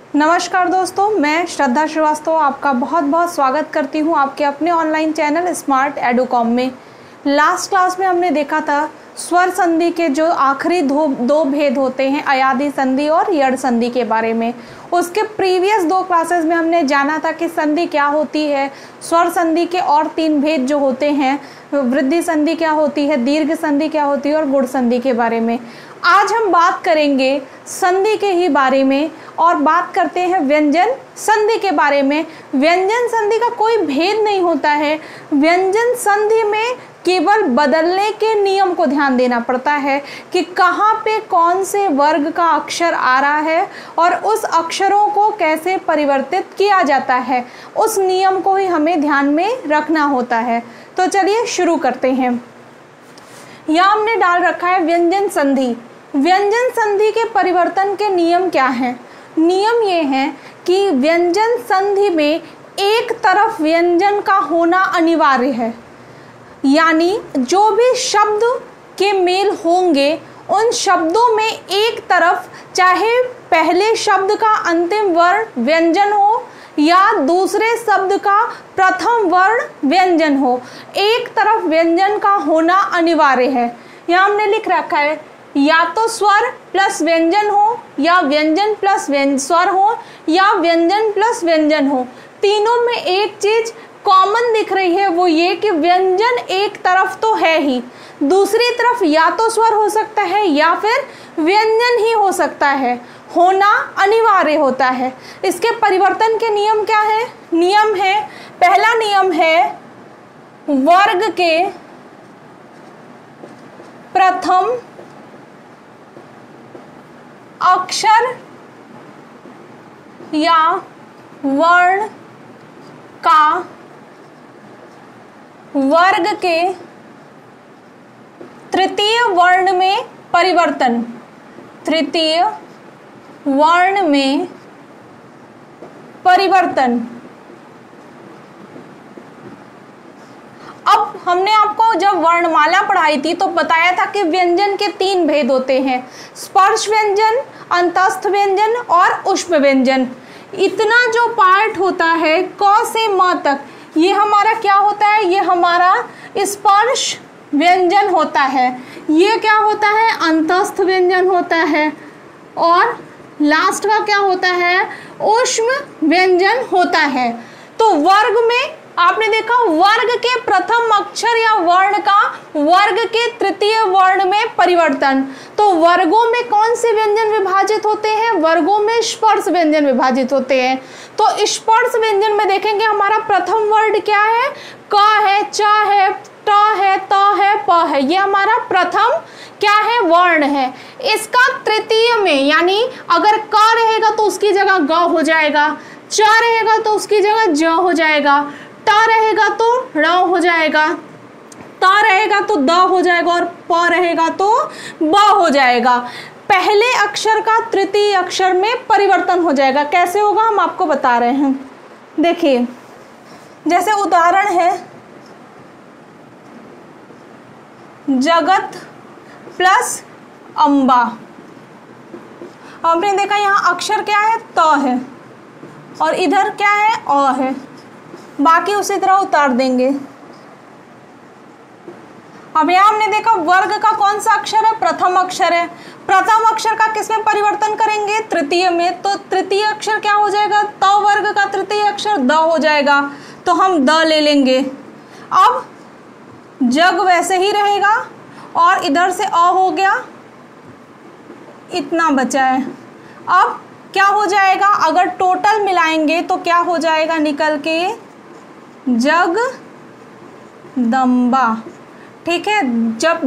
नमस्कार दोस्तों, मैं श्रद्धा श्रीवास्तव आपका बहुत बहुत स्वागत करती हूं आपके अपने ऑनलाइन चैनल स्मार्ट एडुकॉम में। लास्ट क्लास में हमने देखा था स्वर संधि के जो आखिरी दो भेद होते हैं, अयादी संधि और यड़ संधि के बारे में। उसके प्रीवियस 2 क्लासेस में हमने जाना था कि संधि क्या होती है, स्वर संधि के और 3 भेद जो होते हैं, वृद्धि संधि क्या होती है, दीर्घ संधि क्या होती है और गुण संधि के बारे में। आज हम बात करेंगे संधि के ही बारे में और बात करते हैं व्यंजन संधि के बारे में। व्यंजन संधि का कोई भेद नहीं होता है। व्यंजन संधि में केवल बदलने के नियम को ध्यान देना पड़ता है कि कहाँ पे कौन से वर्ग का अक्षर आ रहा है और उस अक्षरों को कैसे परिवर्तित किया जाता है, उस नियम को ही हमें ध्यान में रखना होता है। तो चलिए शुरू करते हैं। यहाँ हमने डाल रखा है व्यंजन संधि। व्यंजन संधि के परिवर्तन के नियम क्या हैं? नियम ये हैं कि व्यंजन संधि में एक तरफ व्यंजन का होना अनिवार्य है, यानी जो भी शब्द के मेल होंगे उन शब्दों में एक तरफ चाहे पहले शब्द का अंतिम वर्ण व्यंजन हो या दूसरे शब्द का प्रथम वर्ण व्यंजन हो, एक तरफ व्यंजन का होना अनिवार्य है। यहाँ हमने लिख रखा है या तो स्वर प्लस व्यंजन हो या व्यंजन प्लस स्वर हो या व्यंजन प्लस व्यंजन हो। तीनों में एक चीज कॉमन दिख रही है, वो ये कि व्यंजन एक तरफ तो है ही, दूसरी तरफ या तो स्वर हो सकता है या फिर व्यंजन ही हो सकता है, होना अनिवार्य होता है। इसके परिवर्तन के नियम क्या है? नियम है, पहला नियम है वर्ग के प्रथम अक्षर या वर्ण का वर्ग के तृतीय वर्ण में परिवर्तन। तृतीय वर्ण में परिवर्तन। अब हमने आपको जब वर्णमाला पढ़ाई थी तो बताया था कि व्यंजन के 3 भेद होते हैं, स्पर्श व्यंजन, अंतस्थ व्यंजन और उष्म व्यंजन। इतना जो पार्ट होता है क से म तक, ये हमारा क्या होता है? ये हमारा स्पर्श व्यंजन होता है। ये क्या होता है? अंतस्थ व्यंजन होता है। और लास्ट का क्या होता है? उष्म व्यंजन होता है। तो वर्ग में आपने देखा वर्ग के प्रथम अक्षर या वर्ण का वर्ग के तृतीय वर्ण में परिवर्तन। तो वर्गों में कौन से व्यंजन विभाजित होते हैं? वर्गों में स्पर्श व्यंजन विभाजित होते हैं। तो स्पर्श व्यंजन में देखेंगे हमारा प्रथम वर्ण क्या है? क है, च है, ट है, त है, प है। ये हमारा प्रथम क्या है? वर्ण है। इसका तृतीय में, यानी अगर क रहेगा तो उसकी जगह ग हो जाएगा, च रहेगा तो उसकी जगह ज हो जाएगा, ट रहेगा तो ड़ हो जाएगा, त रहेगा तो द हो जाएगा और प रहेगा तो ब हो जाएगा। पहले अक्षर का तृतीय अक्षर में परिवर्तन हो जाएगा। कैसे होगा हम आपको बता रहे हैं। देखिए, जैसे उदाहरण है जगत प्लस अम्बा। हमने देखा यहाँ अक्षर क्या है? त है और इधर क्या है? अ है। बाकी उसी तरह उतार देंगे। अब यहाँ हमने देखा वर्ग का कौन सा अक्षर है? प्रथम अक्षर है। प्रथम अक्षर का किसमें परिवर्तन करेंगे? तृतीय में। तो तृतीय अक्षर क्या हो जाएगा? त वर्ग का तृतीय अक्षर द हो जाएगा, तो हम द ले लेंगे। अब जग वैसे ही रहेगा और इधर से अ हो गया, इतना बचा है। अब क्या हो जाएगा? अगर टोटल मिलाएंगे तो क्या हो जाएगा निकल के? जगदम्बा। ठीक है, जब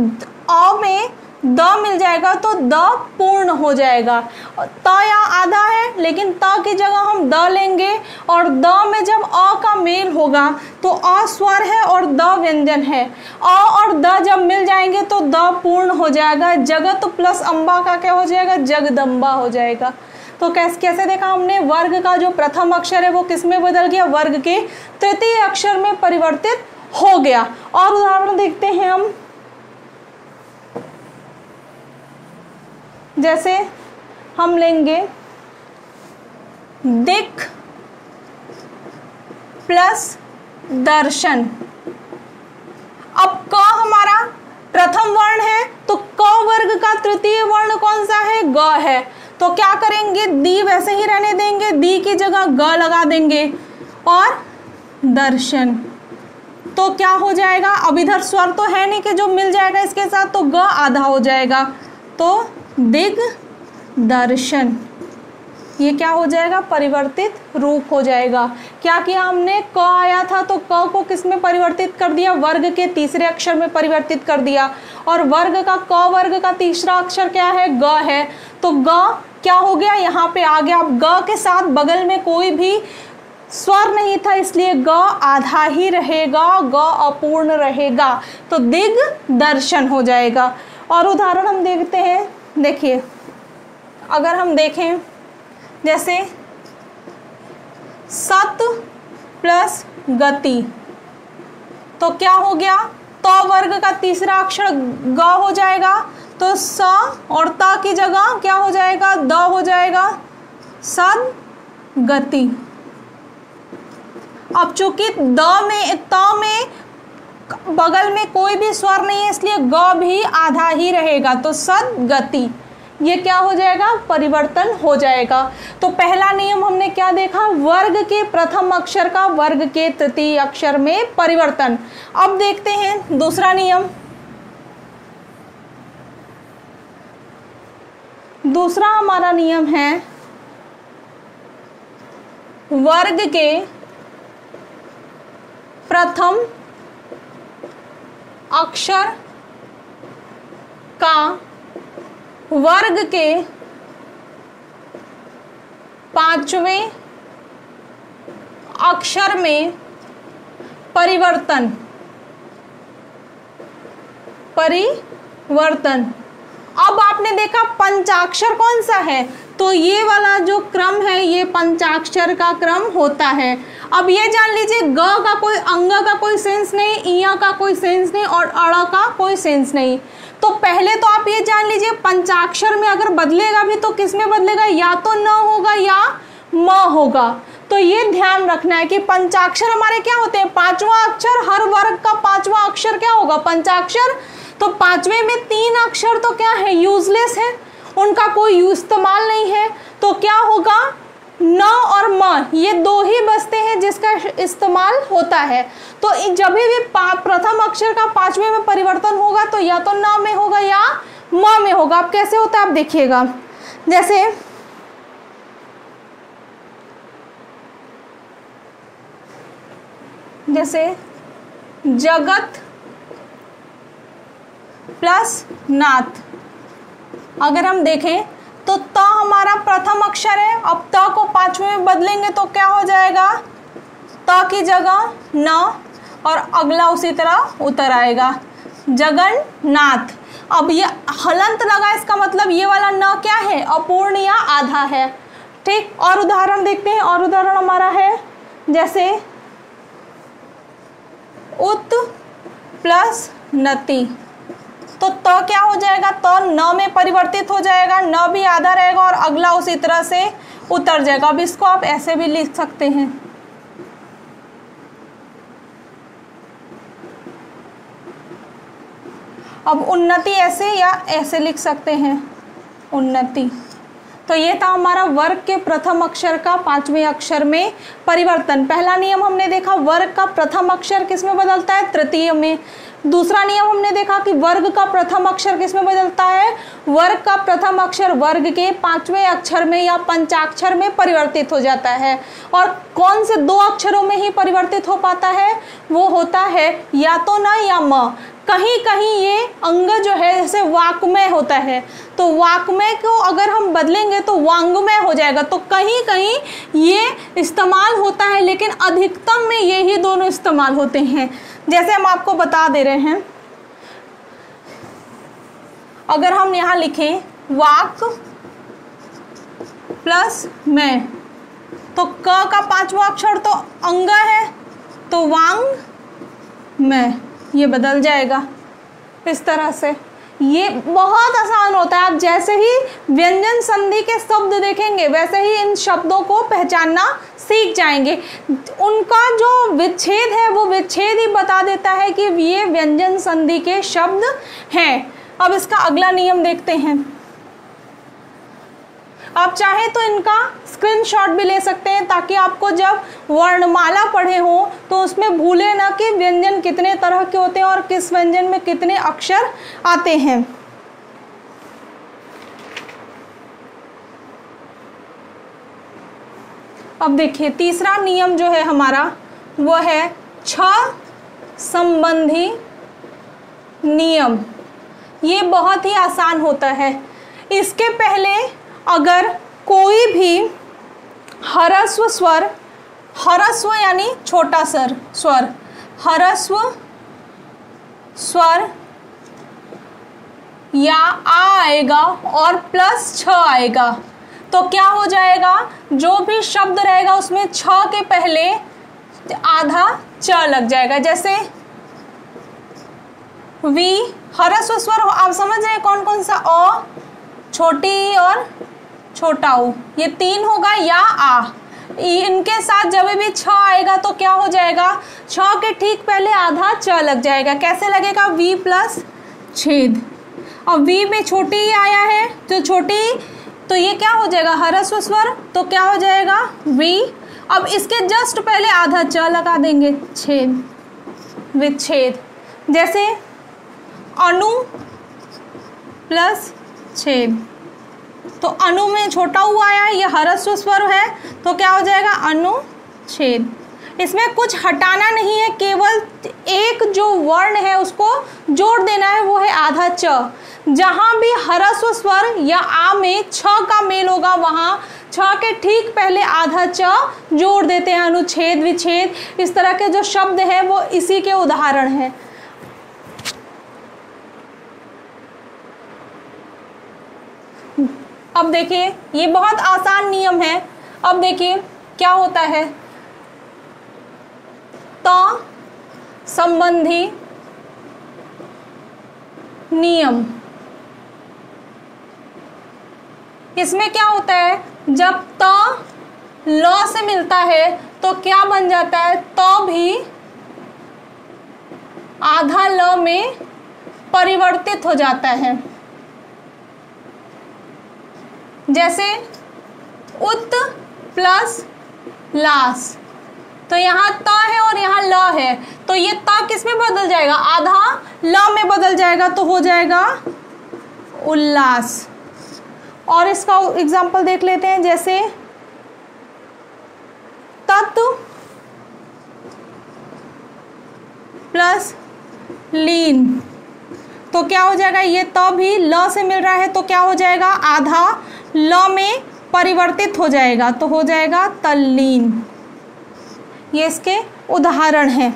अ में द मिल जाएगा तो द पूर्ण हो जाएगा। त यहाँ आधा है लेकिन त की जगह हम द लेंगे और द में जब अ का मेल होगा तो अ स्वर है और द व्यंजन है। अ और द जब मिल जाएंगे तो द पूर्ण हो जाएगा। जगत प्लस अम्बा का क्या हो जाएगा? जगदम्बा हो जाएगा। तो कैसे देखा हमने? वर्ग का जो प्रथम अक्षर है वो किस में बदल गया? वर्ग के तृतीय अक्षर में परिवर्तित हो गया। और उदाहरण देखते हैं हम। जैसे हम लेंगे दिक प्लस दर्शन। अब क हमारा प्रथम वर्ण है, तो क वर्ग का तृतीय वर्ण कौन सा है? ग है। तो क्या करेंगे, दी वैसे ही रहने देंगे, दी की जगह ग लगा देंगे और दर्शन। तो क्या हो जाएगा, अब इधर स्वर तो है नहीं कि जो मिल जाएगा इसके साथ, तो ग आधा हो जाएगा, तो दिग दर्शन। ये क्या हो जाएगा, परिवर्तित रूप हो जाएगा। क्या किया हमने, क आया था तो क को किस में परिवर्तित कर दिया, वर्ग के तीसरे अक्षर में परिवर्तित कर दिया। और वर्ग का, क वर्ग का तीसरा अक्षर क्या है, ग है। तो ग क्या हो गया, यहाँ पे आ गया। अब ग के साथ बगल में कोई भी स्वर नहीं था, इसलिए ग आधा ही रहेगा, ग अपूर्ण रहेगा, तो दिग दर्शन हो जाएगा। और उदाहरण हम देखते हैं। देखिए, अगर हम देखें जैसे सत प्लस गति, तो क्या हो गया, त वर्ग का तीसरा अक्षर ग हो जाएगा, तो स और त की जगह क्या हो जाएगा, द हो जाएगा, सद गति। अब चूंकि त में बगल में कोई भी स्वर नहीं है, इसलिए ग भी आधा ही रहेगा, तो सद गति। ये क्या हो जाएगा, परिवर्तन हो जाएगा। तो पहला नियम हमने क्या देखा, वर्ग के प्रथम अक्षर का वर्ग के तृतीय अक्षर में परिवर्तन। अब देखते हैं दूसरा नियम। दूसरा हमारा नियम है वर्ग के प्रथम अक्षर का वर्ग के पांचवें अक्षर में परिवर्तन। अब आपने देखा पंचाक्षर कौन सा है, तो ये वाला जो क्रम है ये पंचाक्षर का क्रम होता है। अब ये जान लीजिए, ग का कोई, अंग का कोई सेंस नहीं, इया का कोई सेंस नहीं और अड़ का कोई सेंस नहीं। तो पहले तो आप ये जान लीजिए, पंचाक्षर में अगर बदलेगा भी तो किस में बदलेगा, या तो न होगा या म होगा। तो ये ध्यान रखना है कि पंचाक्षर हमारे क्या होते हैं, पांचवा अक्षर, हर वर्ग का पांचवा अक्षर क्या होगा, पंचाक्षर। तो पांचवे में तीन अक्षर तो क्या है, यूजलेस है, उनका कोई इस्तेमाल नहीं है। तो क्या होगा, न और म, ये दो ही बचते हैं जिसका इस्तेमाल होता है। तो जब भी प्रथम अक्षर का पांचवे में परिवर्तन होगा तो या तो न में होगा या म में होगा। अब कैसे होता है आप देखिएगा, जैसे जगत प्लस नाथ। अगर हम देखें तो त हमारा प्रथम अक्षर है, अब त को पांचवे में बदलेंगे तो क्या हो जाएगा, त की जगह न और अगला उसी तरह उतर आएगा, जगन्नाथ। अब ये हलंत लगा, इसका मतलब ये वाला न क्या है, अपूर्ण या आधा है। ठीक, और उदाहरण देखते हैं। और उदाहरण हमारा है जैसे उत प्लस नति। तो त क्या हो जाएगा, तो न में परिवर्तित हो जाएगा, न भी आधा रहेगा और अगला उसी तरह से उतर जाएगा। अब इसको आप ऐसे भी लिख सकते हैं, अब उन्नति ऐसे या ऐसे लिख सकते हैं, उन्नति। तो ये था हमारा वर्ग के प्रथम अक्षर का पांचवें अक्षर में परिवर्तन। पहला नियम हमने देखा, वर्ग का प्रथम अक्षर किस में बदलता है, तृतीय में। दूसरा नियम हमने देखा कि वर्ग का प्रथम अक्षर किस में बदलता है, वर्ग का प्रथम अक्षर वर्ग के पांचवें अक्षर में या पंचाक्षर में परिवर्तित हो जाता है। और कौन से दो अक्षरों में ही परिवर्तित हो पाता है, वो होता है या तो न या म। कहीं कहीं ये अंग जो है जैसे वाक्मय होता है, तो वाक्मय को अगर हम बदलेंगे तो वांग्मय हो जाएगा। तो कहीं कहीं ये इस्तेमाल होता है, लेकिन अधिकतम में ये ही दोनों इस्तेमाल होते हैं। जैसे हम आपको बता दे रहे हैं, अगर हम यहाँ लिखें वाक प्लस में, तो क का पांचवा अक्षर तो अंग है, तो वांग में ये बदल जाएगा इस तरह से। ये बहुत आसान होता है। आप जैसे ही व्यंजन संधि के शब्द देखेंगे वैसे ही इन शब्दों को पहचानना सीख जाएंगे। उनका जो विच्छेद है वो विच्छेद ही बता देता है कि ये व्यंजन संधि के शब्द हैं। अब इसका अगला नियम देखते हैं। आप चाहे तो इनका स्क्रीनशॉट भी ले सकते हैं ताकि आपको जब वर्णमाला पढ़े हो तो उसमें भूले ना कि व्यंजन कितने तरह के होते हैं और किस व्यंजन में कितने अक्षर आते हैं। अब देखिए तीसरा नियम जो है हमारा वो है छ संबंधी नियम। ये बहुत ही आसान होता है। इसके पहले अगर कोई भी ह्रस्व स्वर, ह्रस्व यानी छोटा स्वर, ह्रस्व स्वर या आ आएगा और प्लस छ आएगा तो क्या हो जाएगा, जो भी शब्द रहेगा उसमें छ के पहले आधा च लग जाएगा। जैसे वी ह्रस्व स्वर आप समझ रहे हैं कौन कौन सा, अ, छोटी ई और छोटा ऊ, ये तीन होगा, या आ। इनके साथ जब भी छ आएगा तो क्या हो जाएगा, छ के ठीक पहले आधा च लग जाएगा। कैसे लगेगा, वी प्लस छेद। और वी में छोटी ई आया है तो छोटी, तो ये क्या हो जाएगा ह्रस्व स्वर, तो क्या हो जाएगा वी। अब इसके जस्ट पहले आधा च लगा देंगे, छेद, विच्छेद। जैसे अनु प्लस छेद, तो अनु में छोटा ऊ आया है, ये ह्रस्व स्वर है तो क्या हो जाएगा अनुच्छेद। इसमें कुछ हटाना नहीं है, केवल एक जो वर्ण है उसको जोड़ देना है, वो है आधा च। जहाँ भी ह्रस्व स्वर या आ में छ का मेल होगा वहाँ छ के ठीक पहले आधा च जोड़ देते हैं। अनुच्छेद, विच्छेद, इस तरह के जो शब्द हैं वो इसी के उदाहरण हैं। अब देखिए ये बहुत आसान नियम है। अब देखिए क्या होता है, त संबंधी नियम। इसमें क्या होता है, जब त ल से मिलता है तो क्या बन जाता है, त भी आधा ल में परिवर्तित हो जाता है। जैसे उत प्लस लास, तो यहाँ त है और यहाँ ल है तो ये त किस में बदल जाएगा, आधा ल में बदल जाएगा तो हो जाएगा उल्लास। और इसका एग्जाम्पल देख लेते हैं। जैसे तत्व प्लस लीन, तो क्या हो जाएगा, ये त भी ल से मिल रहा है तो क्या हो जाएगा, आधा ल में परिवर्तित हो जाएगा तो हो जाएगा तल्लीन। ये इसके उदाहरण हैं।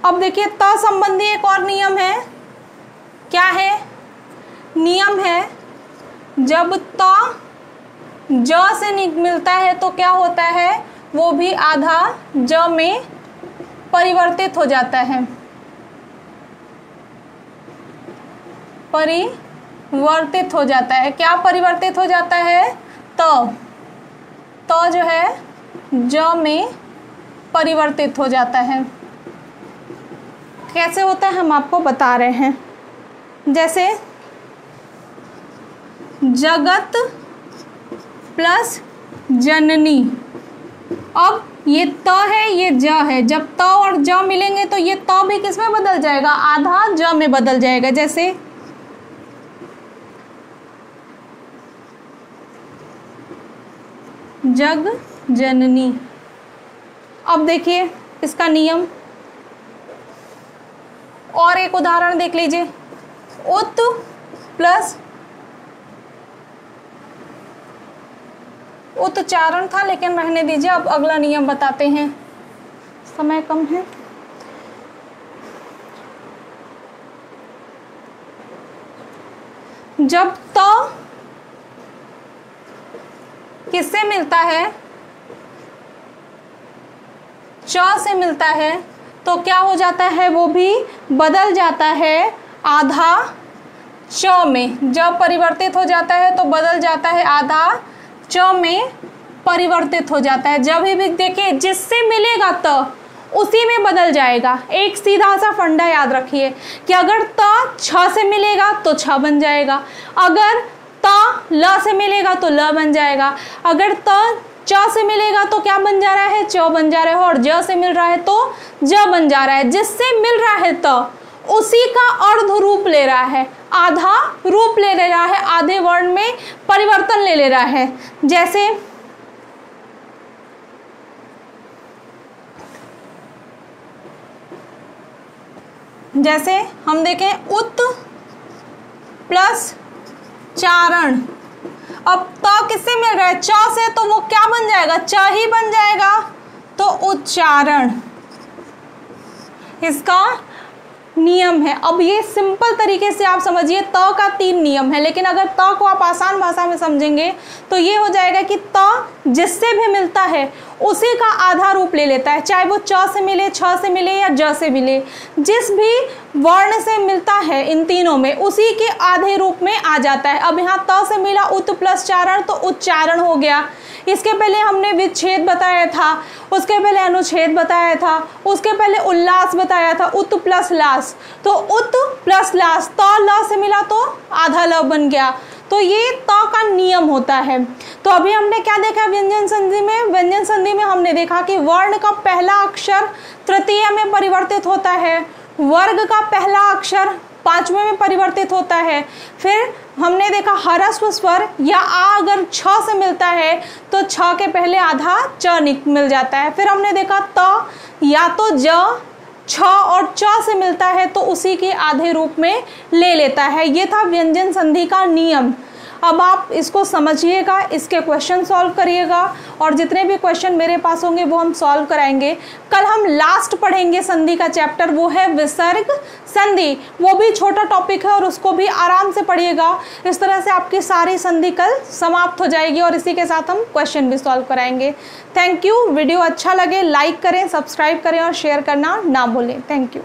अब देखिए त संबंधी एक और नियम है। क्या है, नियम है जब त ज से मिलता है तो क्या होता है, वो भी आधा ज में परिवर्तित हो जाता है। परिवर्तित हो जाता है, क्या परिवर्तित हो जाता है, तो जो है ज में परिवर्तित हो जाता है। कैसे होता है हम आपको बता रहे हैं। जैसे जगत प्लस जननी, अब ये त है ये ज है, जब त और ज मिलेंगे तो ये त भी किस में बदल जाएगा, आधा ज में बदल जाएगा। जैसे जग जननी। अब देखिए इसका नियम, और एक उदाहरण देख लीजिए। उत प्लस, उच्चारण था लेकिन रहने दीजिए, अब अगला नियम बताते हैं, समय कम है। जब त किससे मिलता है, च से मिलता है तो क्या हो जाता है, वो भी बदल जाता है आधा च में। जब परिवर्तित हो जाता है तो बदल जाता है आधा च में परिवर्तित हो जाता है। जब भी देखिए जिससे मिलेगा त उसी में बदल जाएगा। एक सीधा सा फंडा याद रखिए कि अगर त छ से मिलेगा तो छ बन जाएगा, अगर त ल से मिलेगा तो ल बन जाएगा, अगर त च से मिलेगा तो क्या बन जा रहा है, च बन जा रहा है, और ज से मिल रहा है तो ज बन जा रहा है। जिससे मिल रहा है त उसी का अर्ध रूप ले रहा है, आधा रूप ले रहा है, आधे वर्ण में परिवर्तन ले रहा है। जैसे हम देखें उत प्लस चारण, अब त किससे मिल रहा है, च से, तो वो क्या बन जाएगा, च ही बन जाएगा, तो उच्चारण इसका नियम है। अब ये सिंपल तरीके से आप समझिए, त का 3 नियम है, लेकिन अगर त को आप आसान भाषा में समझेंगे तो ये हो जाएगा कि त जिससे भी मिलता है उसी का आधा रूप ले लेता है, चाहे वो च से मिले, छ से मिले या ज से मिले। जिस भी वर्ण से मिलता है इन तीनों में उसी के आधे रूप में आ जाता है। अब यहाँ त से मिला उत प्लस चारण तो उच्चारण हो गया। इसके पहले हमने विच्छेद बताया था, उसके पहले अनुच्छेद बताया था, उसके पहले उल्लास बताया था, उत प्लस लास, तो उत प्लस लास, त ल से मिला तो आधा ल बन गया। तो ये त का नियम होता है। तो अभी हमने क्या देखा व्यंजन संधि में, व्यंजन संधि में हमने देखा कि वर्ण का पहला अक्षर तृतीय में परिवर्तित होता है, वर्ग का पहला अक्षर पांचवें में परिवर्तित होता है। फिर हमने देखा ह्रस्व स्वर या आ अगर छ से मिलता है तो छ के पहले आधा च मिल जाता है। फिर हमने देखा त या तो ज छ और च से मिलता है तो उसी के आधे रूप में ले लेता है। ये था व्यंजन संधि का नियम। अब आप इसको समझिएगा, इसके क्वेश्चन सॉल्व करिएगा, और जितने भी क्वेश्चन मेरे पास होंगे वो हम सॉल्व कराएंगे। कल हम लास्ट पढ़ेंगे संधि का चैप्टर, वो है विसर्ग संधि। वो भी छोटा टॉपिक है और उसको भी आराम से पढ़िएगा। इस तरह से आपकी सारी संधि कल समाप्त हो जाएगी और इसी के साथ हम क्वेश्चन भी सॉल्व कराएंगे। Thank you. वीडियो अच्छा लगे लाइक करें, सब्सक्राइब करें और शेयर करना ना भूलें। Thank you.